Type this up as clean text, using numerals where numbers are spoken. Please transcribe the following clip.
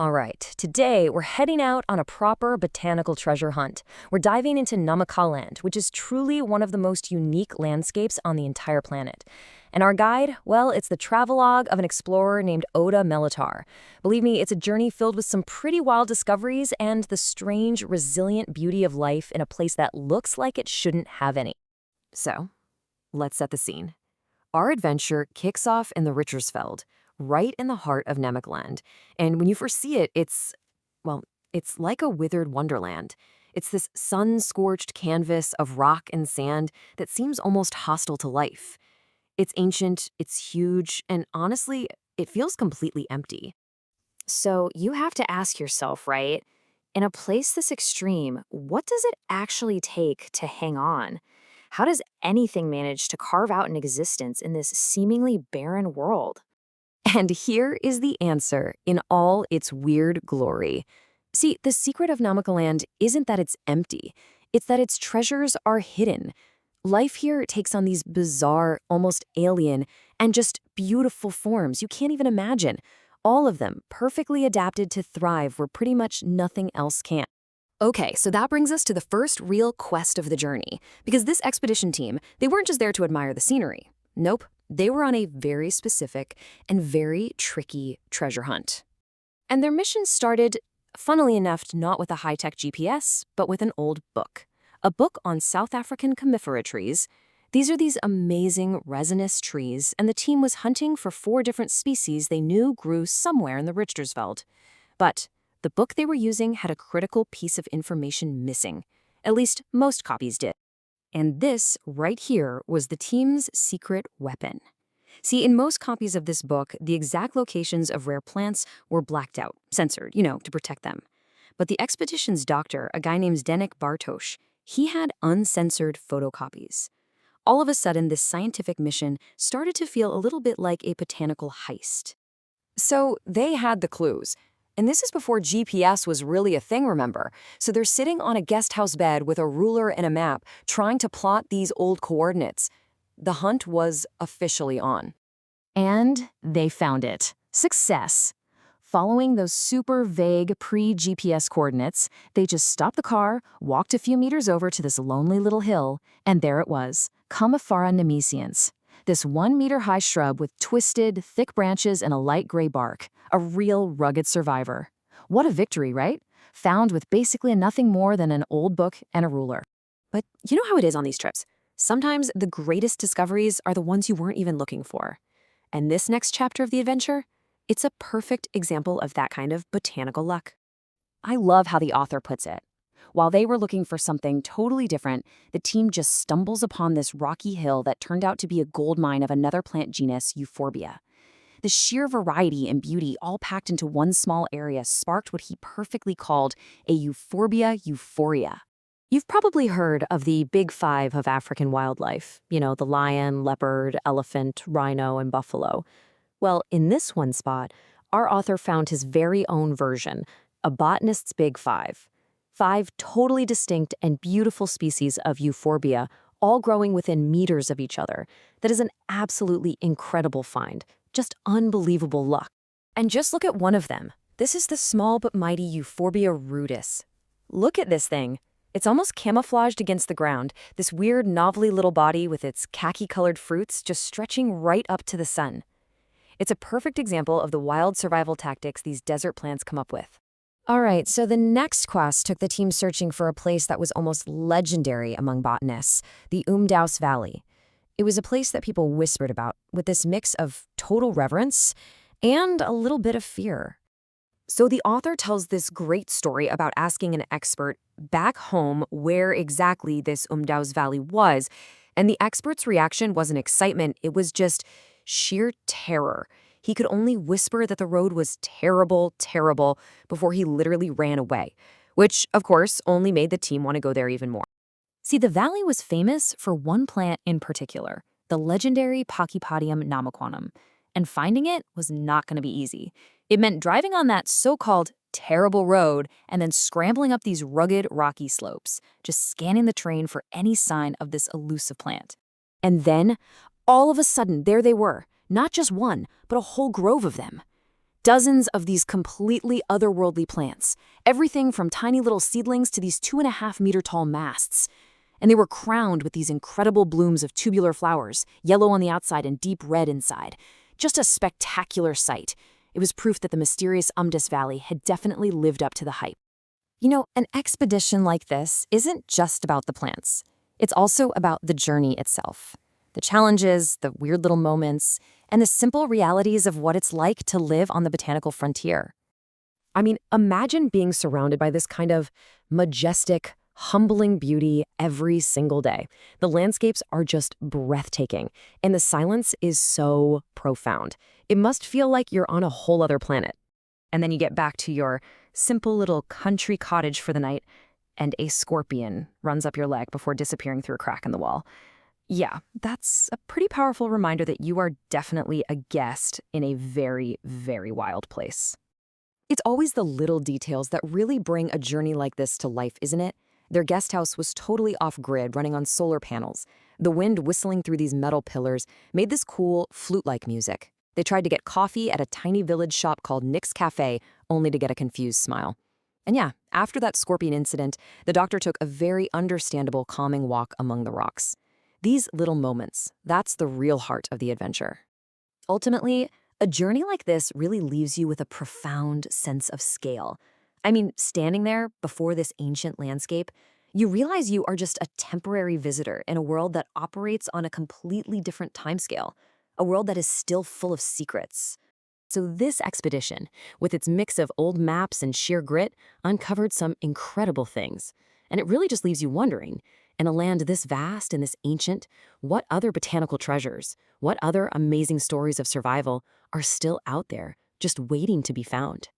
All right, today we're heading out on a proper botanical treasure hunt. We're diving into Namaqualand, which is truly one of the most unique landscapes on the entire planet. And our guide, well, it's the travelogue of an explorer named Oda Melitar. Believe me, it's a journey filled with some pretty wild discoveries and the strange, resilient beauty of life in a place that looks like it shouldn't have any. So, let's set the scene. Our adventure kicks off in the Richtersveld, right in the heart of Namaqualand. And when you first see it, it's like a withered wonderland. It's this sun-scorched canvas of rock and sand that seems almost hostile to life. It's ancient, it's huge, and honestly, it feels completely empty. So you have to ask yourself, right? In a place this extreme, what does it actually take to hang on? How does anything manage to carve out an existence in this seemingly barren world? And here is the answer in all its weird glory. See, the secret of Namaqualand isn't that it's empty. It's that its treasures are hidden. Life here takes on these bizarre, almost alien, and just beautiful forms you can't even imagine. All of them perfectly adapted to thrive where pretty much nothing else can. Okay, so that brings us to the first real quest of the journey. Because this expedition team, they weren't just there to admire the scenery. Nope. They were on a very specific and very tricky treasure hunt. And their mission started, funnily enough, not with a high-tech GPS, but with an old book. A book on South African comifera trees. These are these amazing resinous trees, and the team was hunting for 4 different species they knew grew somewhere in the Richtersveld. But the book they were using had a critical piece of information missing. At least most copies did. And this, right here, was the team's secret weapon. See, in most copies of this book, the exact locations of rare plants were blacked out, censored, to protect them. But the expedition's doctor, a guy named Zdenek Bartosz, he had uncensored photocopies. All of a sudden, this scientific mission started to feel a little bit like a botanical heist. So they had the clues. And this is before GPS was really a thing, remember? So they're sitting on a guest house bed with a ruler and a map, trying to plot these old coordinates. The hunt was officially on. And they found it. Success. Following those super vague pre-GPS coordinates, they just stopped the car, walked a few meters over to this lonely little hill, and there it was, Commiphora nemesians. This 1-meter-high shrub with twisted, thick branches and a light gray bark. A real rugged survivor. What a victory, right? Found with basically nothing more than an old book and a ruler. But you know how it is on these trips. Sometimes the greatest discoveries are the ones you weren't even looking for. And this next chapter of the adventure, it's a perfect example of that kind of botanical luck. I love how the author puts it. While they were looking for something totally different, the team just stumbles upon this rocky hill that turned out to be a gold mine of another plant genus, Euphorbia. The sheer variety and beauty all packed into one small area sparked what he perfectly called a Euphorbia euphoria. You've probably heard of the big 5 of African wildlife, the lion, leopard, elephant, rhino, and buffalo. Well, in this one spot, our author found his very own version, a botanist's big 5. 5 totally distinct and beautiful species of Euphorbia, all growing within meters of each other. That is an absolutely incredible find. Just unbelievable luck. And just look at one of them. This is the small but mighty Euphorbia rudis. Look at this thing. It's almost camouflaged against the ground, this weird, novelty little body with its khaki-colored fruits just stretching right up to the sun. It's a perfect example of the wild survival tactics these desert plants come up with. All right, so the next quest took the team searching for a place that was almost legendary among botanists, the Umdaus Valley. It was a place that people whispered about, with this mix of total reverence and a little bit of fear. So the author tells this great story about asking an expert back home where exactly this Umdaus Valley was, and the expert's reaction wasn't excitement, it was just sheer terror. He could only whisper that the road was terrible, terrible, before he literally ran away, which, of course, only made the team want to go there even more. See, the valley was famous for one plant in particular, the legendary Pachypodium namaquanum, and finding it was not going to be easy. It meant driving on that so-called terrible road and then scrambling up these rugged, rocky slopes, just scanning the terrain for any sign of this elusive plant. And then, all of a sudden, there they were, not just one, but a whole grove of them. Dozens of these completely otherworldly plants, everything from tiny little seedlings to these 2.5-meter tall masts. And they were crowned with these incredible blooms of tubular flowers, yellow on the outside and deep red inside. Just a spectacular sight. It was proof that the mysterious Umdus Valley had definitely lived up to the hype. You know, an expedition like this isn't just about the plants. It's also about the journey itself. The challenges, the weird little moments, and the simple realities of what it's like to live on the botanical frontier. I mean, imagine being surrounded by this kind of majestic, humbling beauty every single day. The landscapes are just breathtaking, and the silence is so profound. It must feel like you're on a whole other planet. And then you get back to your simple little country cottage for the night, and a scorpion runs up your leg before disappearing through a crack in the wall. Yeah, that's a pretty powerful reminder that you are definitely a guest in a very, very wild place. It's always the little details that really bring a journey like this to life, isn't it? Their guest house was totally off-grid, running on solar panels. The wind whistling through these metal pillars made this cool, flute-like music. They tried to get coffee at a tiny village shop called Nick's Cafe, only to get a confused smile. And yeah, after that scorpion incident, the doctor took a very understandable, calming walk among the rocks. These little moments, that's the real heart of the adventure. Ultimately, a journey like this really leaves you with a profound sense of scale. I mean, standing there before this ancient landscape, you realize you are just a temporary visitor in a world that operates on a completely different timescale, a world that is still full of secrets. So this expedition, with its mix of old maps and sheer grit, uncovered some incredible things. And it really just leaves you wondering, in a land this vast and this ancient, what other botanical treasures, what other amazing stories of survival are still out there, just waiting to be found?